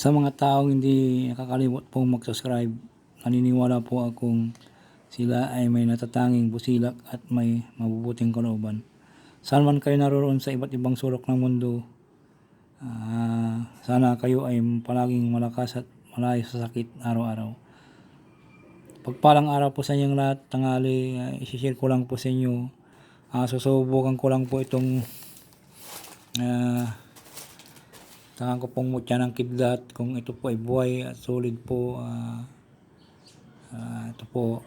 Sa mga taong hindi nakakalimot pong mag-subscribe, naniniwala po akong sila ay may natatanging busilak at may mabubuting kalooban. Saan man kayo naroon sa iba't ibang sulok ng mundo, sana kayo ay palaging malakas at malayo sa sakit araw-araw. Pagpalang araw po sa inyong lahat, tanghali, isishare ko lang po sa inyo. Susubukan ko lang po itong tangan ko pong mutya ng kidlat, kung ito po ay buhay at solid po. Ito po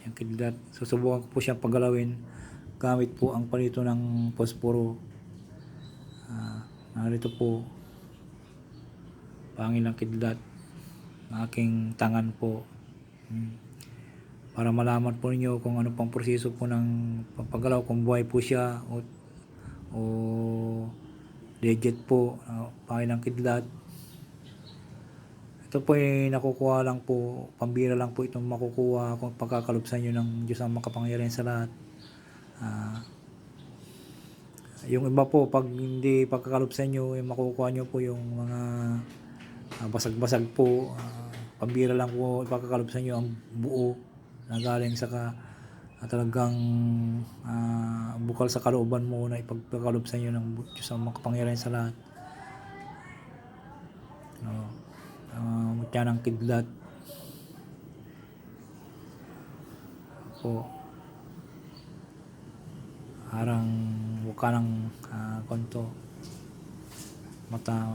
yung kidlat, susubukan ko po siyang paggalawin gamit po ang palito ng posporo. Narito po pangil ng kidlat, aking tangan po, para malaman po ninyo kung ano pang proseso po ng paggalaw, kung buhay po siya o legit po. Pangil ng kidlat, ito po ay nakukuha lang po, pambira lang po itong makukuha kung pagkakalupsan nyo ng Diyos ang makapangyarihan sa lahat. Yung iba po, pag hindi pagkakalupsan nyo, yung makukuha nyo po yung mga basag-basag po, pambira lang po, pagkakalupsan nyo ang buo na galing sa talagang bukal sa kalooban mo na ipagkakalupsan nyo ng Diyos ang makapangyarihan sa lahat. Mutya ng kidlat po, harang buka ng konto, mata.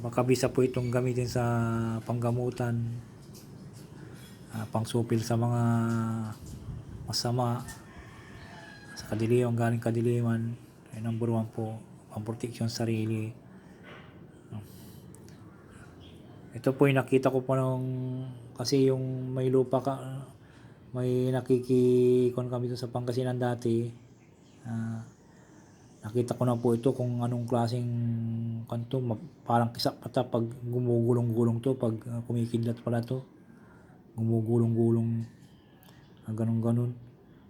Makabisa po itong gamitin sa panggamutan, pangsupil sa mga masama sa kadiliman, galing kadiliman. Number 1 po, pang-protection sarili. Ito po yung nakita ko po kasi yung may lupa may nakikikon kami doon sa Pangasinan dati. Nakita ko na po ito kung anong klaseng kanto, parang kisak mata pag gumugulong-gulong to, pag kumikidlat pala to, gumugulong-gulong, ganun-ganun.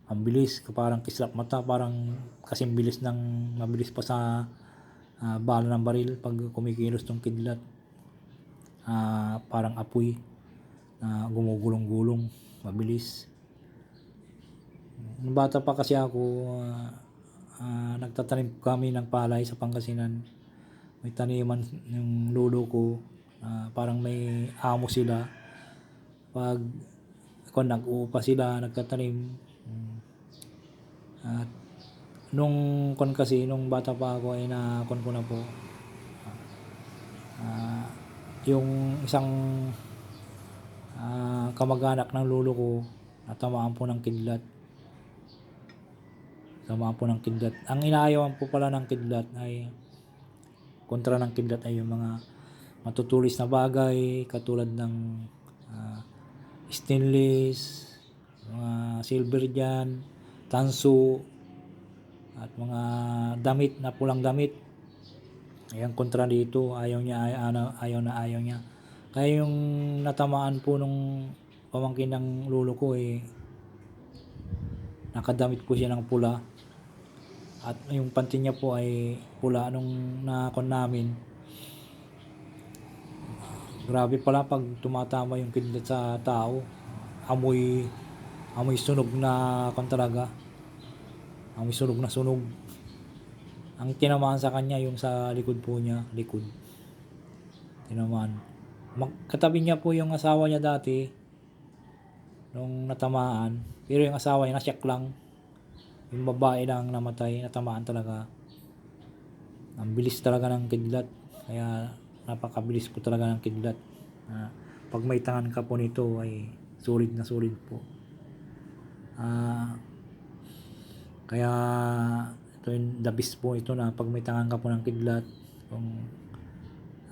Ang bilis, parang kislap mata, parang kasing bilis mabilis pa sa bala ng baril pag kumikilos tong kidlat. Parang apoy na gumugulong-gulong, mabilis. Nung bata pa kasi ako, nagtatanim kami ng palay sa Pangasinan. May taniman yung lolo ko, parang may amo sila. Pag nag-uupa sila, nagtatanim. At nung bata pa ako ay nakon ko na po. Yung isang kamag-anak ng lolo ko natamaan po ng kidlat. Ang inaayawan po pala ng kidlat ay kontra ng kidlat ay yung mga matutulis na bagay katulad ng stainless, mga silver dyan, tanso, at mga damit na pulang damit. Ayan, kontra dito, ayaw niya. Kaya yung natamaan po nung pamangkin ng lolo ko nakadamit po siya ng pula. At yung panty niya po ay pula nung nakon namin. Grabe pala pag tumatama yung kidlat sa tao. Amoy sunog na talaga. Amoy sunog na sunog. Ang tinamaan sa kanya yung sa likod po niya, tinamaan. Katabi niya po yung asawa niya dati nung natamaan, pero yung asawa niya nasyak lang. Yung babae lang namatay, natamaan talaga. Ang bilis talaga ng kidlat, kaya napakabilis po talaga ng kidlat. Pag may tangan ka po nito ay sulit na sulit po. Kaya ito yung the best po ito, na pag may tangan ka po ng kidlat, kung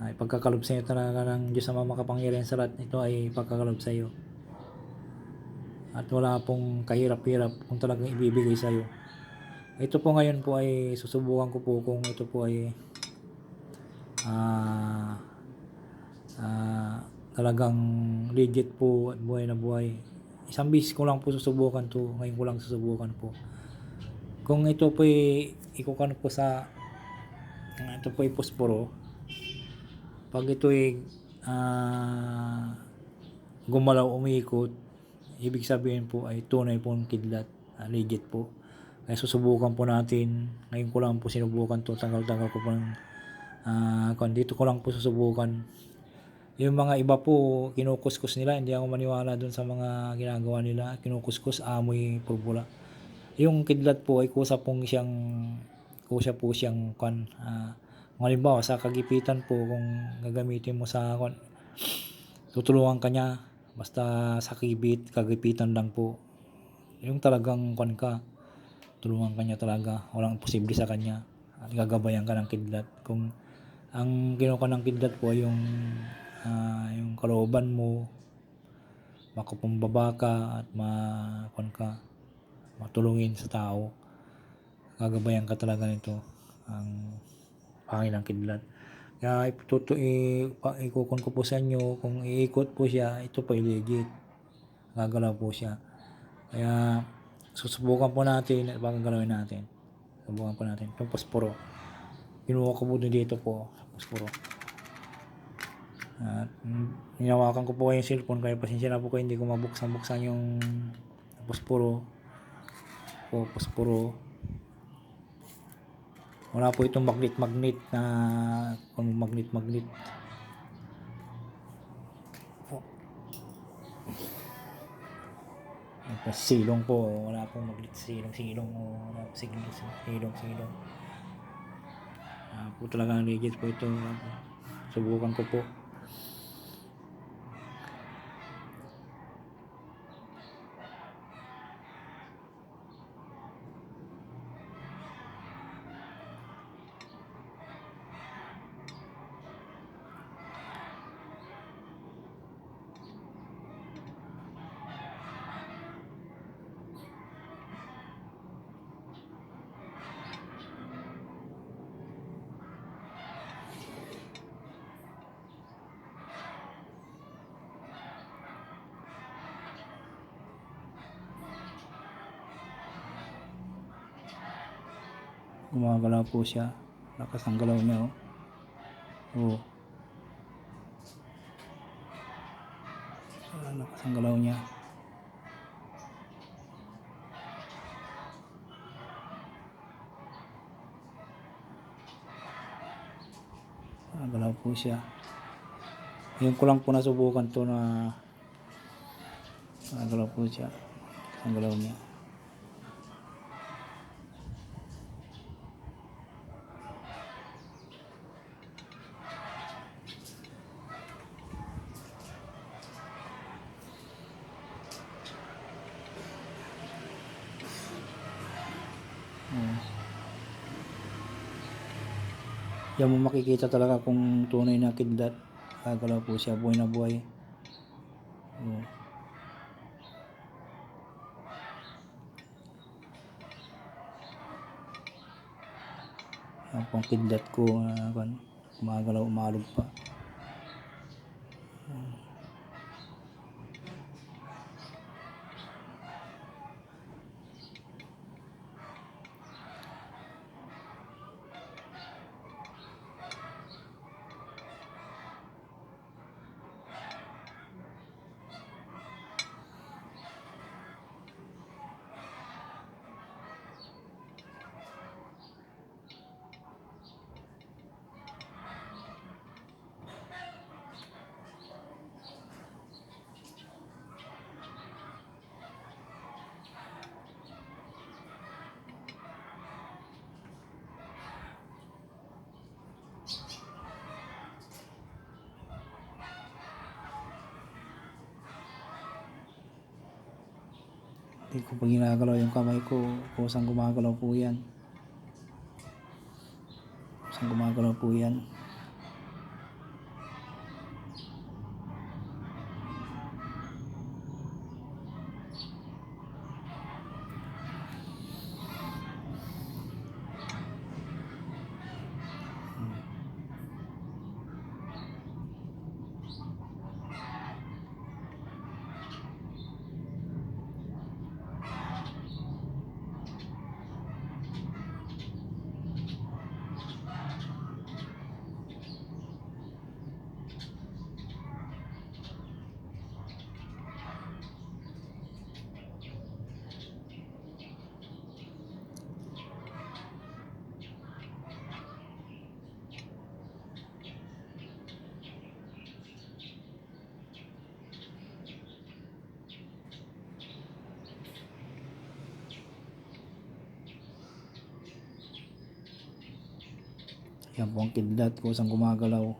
ipagkakalob sa iyo talaga ng Diyos na makapangyarihan sa lahat, ito ay ipagkakalob sa iyo. At wala pong kahirap-hirap kung talagang ibibigay sa iyo. Ito po ngayon po ay susubukan ko po kung ito po ay talagang legit po at buhay na buhay. Isang beses ko lang po susubukan to, ngayon ko lang susubukan po. Kung ito po ikukan po sa Ito po ay posporo. Pag ito ay gumalaw, umiikot, ibig sabihin po ay tunay pong kidlat, legit po. Kaya susubukan po natin. Ngayon ko lang po sinubukan to, tagal-tagal ko po ng dito ko lang po susubukan. Yung mga iba po kinukuskus nila, hindi ako maniwala dun sa mga ginagawa nila. Kinukuskus, amoy pulbula. Yung kidlat po ay kusa po siyang halimbawa sa kagipitan po, kung gagamitin mo sa tutulungan ka niya, basta sa kagipitan lang po, yung talagang tulungan ka niya talaga, walang posible sa kanya at gagabayan ka ng kidlat. Kung ang kinuha ng kidlat po yung kalooban mo, makapumbaba ka at matulungin sa tao, gagabayan ka talaga nito, ang pangil ng kidlat. Kaya ikukon ko po sa inyo, kung iikot po siya, ito po legit, gagalaw po siya. Kaya susubukan po natin at gagalawin natin. Subukan po natin itong posporo. Kinuha ko po dito po sa posporo. At hinawakan ko po yung cellphone, kaya pasensya na po kayo, hindi ko mabuksan yung posporo. Wala po itong magnet na magnet. Silong po, wala pong magnet, silong wala po silong. Po talaga legit po ito. Subukan ko po. Gumagalaw po siya, lakas ang galaw niya. Lakas ang galaw niya. Galaw po siya. Ngayon ko lang po nasubukan to na galaw po siya, ang galaw niya. Yan mo makikita talaga kung tunay na kidlat, gagalaw po siya, buhay na buhay. Yan pong kidlat ko, gumagalaw, umalog pa. Hindi ko pa ginagalaw yung kamay ko, kusang gumagalaw po yan. Yan po ang kidlat kung saan gumagalaw.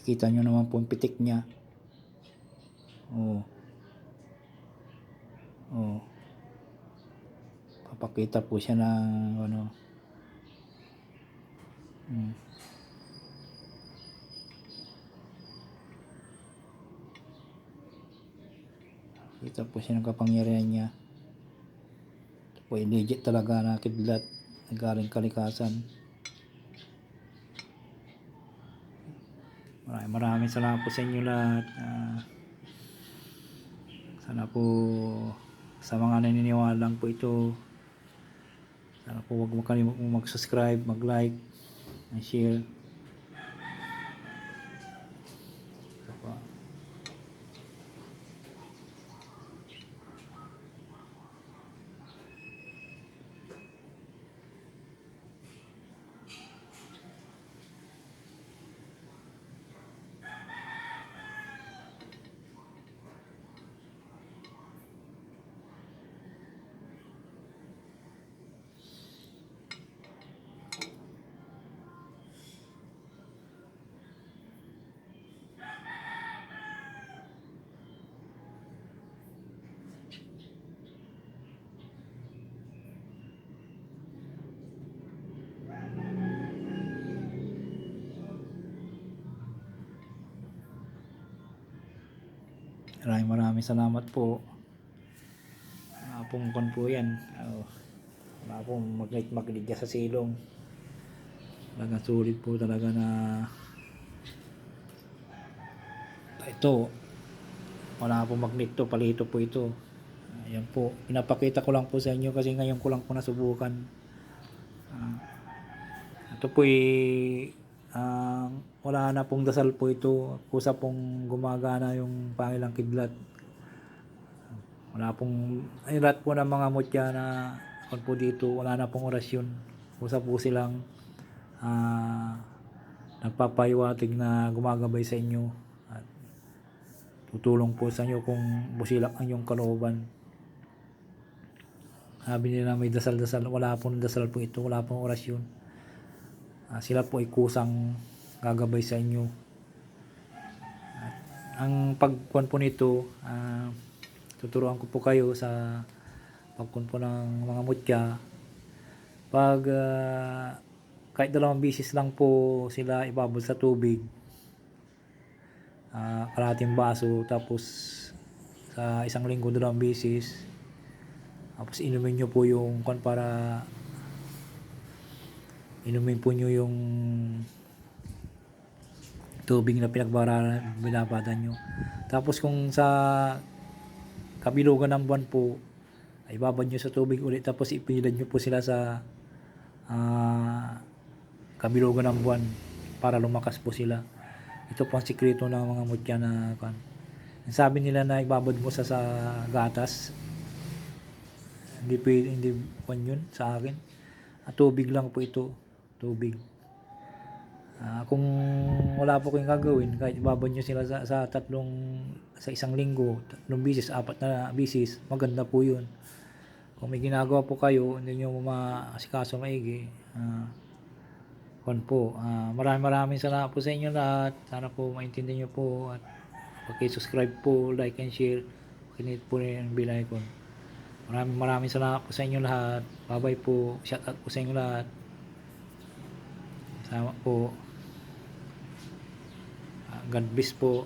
Kita nyo naman po yung pitik niya. Oh. Oh. Papakita po siya ng ano. Kita po siya ng kapangyarihan niya. Ito po legit talaga na kidlat. Nagaling kalikasan. Maraming salamat po sa inyo lahat. Sana po sa mga naniniwala lang po ito, sana po huwag kalimutang mag-subscribe, mag-like, and share. Maraming salamat po. Pungkon po yan. Wala pong maglit sa silong. Talagang sulit po talaga na ito. Wala pong magnet to, palito po ito. Ayan po, pinapakita ko lang po sa inyo kasi ngayon ko lang po nasubukan. Ito po wala na pong dasal po ito. Kusa pong gumagana yung pangilang kidlat. Wala pong lahat po ng mga mutya na po dito, wala na pong orasyon. Kusa po silang nagpapahiwatig na gumagabay sa inyo at tutulong po sa inyo kung busilak ang inyong kalooban. Sabi nila may dasal-dasal, wala pong dasal po ito, wala pong orasyon. Sila po ay kusang gagabay sa inyo. At ang pagkuhan po nito, tuturuan ko po kayo sa pagkuhan po ng mga mutya. Pag kahit 2 bisis lang po sila ibabad sa tubig, kalahating baso, tapos sa 1 linggo 2 bisis, tapos inumin nyo po yung para inumin po nyo yung tubig na binabadan nyo. Tapos kung sa kabilugan ng buwan po, ay babad nyo sa tubig ulit, tapos ipinilad nyo po sila sa kabilugan ng buwan para lumakas po sila. Ito po ang sikreto ng mga mutya na kan. Sabi nila na ibabad mo sa gatas. Hindi yun sa akin. Tubig lang po ito. Tubig. Kung wala po kayong gagawin, kahit ibabad nyo sila sa 1 linggo, 3 bisis, 4 na bisis, maganda po yun. Kung may ginagawa po kayo, hindi nyo maasikaso maigi, maraming salamat po sa inyo lahat. Sana po maintindihan nyo po at pag-subscribe po, like and share, pakinit po rin ang bell icon. Maraming salamat po sa inyo lahat. Bye bye po, shout out po sa inyo lahat. Salamat po. God bless po.